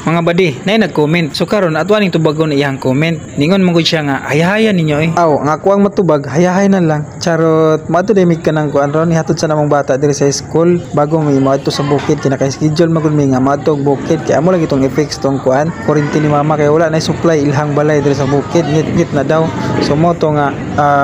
mga badi nay nag-comment. So karon atwa ning tubagon iyang comment. Ningon man gud siya nga hayahayan ninyo eh. Aw, nga ako ang matubag, hayahay na lang. Charot, mato demig ka nang kuan ron nihatod sa namong bata diri sa school bago mi maadto sa bukid kina kay schedule magud mi nga maadto og bukid kay amo lang itong effects tong kuan. Kuryente ni mama kay wala na supply ilhang balay diri sa bukid, ngit na daw. So mo to nga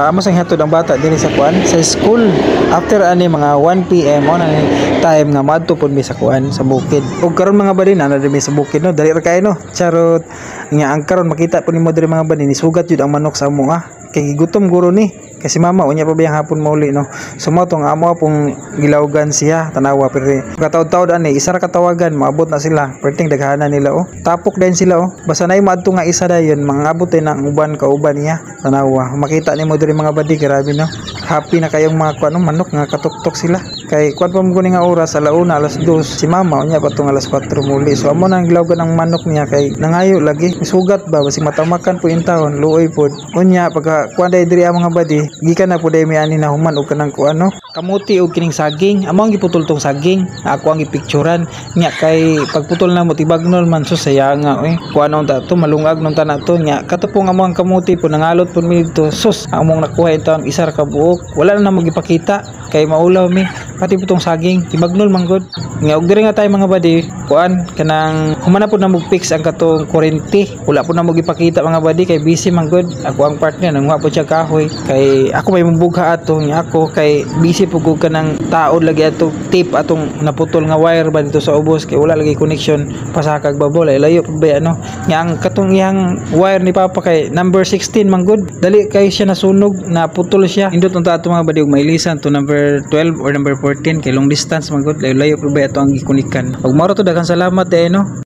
amo sang hatod ang bata diri sa kuan sa school. After ani mga 1 PM on ani time nga maadto pud mi sa kuan sa bukid. Ug karon mga badi na diri sa bukid no, dali ra kay no. Charot. Nga ang karon makita po nimo diri mga badi ni sugat jud ang manok sa amo kay gutom guro ni kasi mama unya pa biyang hapon mauli no. So mo tong amo pong gilawgan siya tanawa pero kataud-taud ani isa ra katawagan maabot na sila perting daghanan nila tapok din sila basta nay maadto nga isa dayon mangabot din ang uban ka uban niya tanawa makita nimo diri mga badi grabe no. Happy na kayong mga kuan manok nga katuktok sila kay kuan pa mo nga oras alauna alas 2 si mama unya pa tong alas 4 muli. So amo nang gilawgan ang manok niya kay nangayo lagi sugat ba basi matamakan po in taon luoy pod unya pagka kuan diri ang mga badi gikan na po dai may ani na human og kanang kuan no kamuti og kining saging amo ang giputol tong saging ako ang gipicturan nya kay pagputol na mo tibagnol man so saya nga kuan on ta to malungag non ta nato nya katupong amo ang kamuti po nangalot pud mi dito sus among nakuha ito isa ra ka buok wala na magipakita kay maulaw mi pati putong saging tibagnol man gud nga og diri nga tay mga badi kuan kanang humana pud na mo fix ang katong kuryente wala pud na mo gipakita mga badi kay busy man gud ako ang partner nang wa po siya kahoy kay ako may mabugha ato nya ako kay busy pud ko kanang taod lagi ato tape atong naputol nga wire ba dito sa ubos kay wala lagi connection pasakag babol ay layo pud ba ano nya ang katong iyang wire ni papa kay number 16 man gud dali kay siya nasunog naputol siya indot unta ato mga badi og mailisan to number 12 or number 14 kay long distance man gud layo pud ba ato ang gikunikan ug mao to daghang salamat no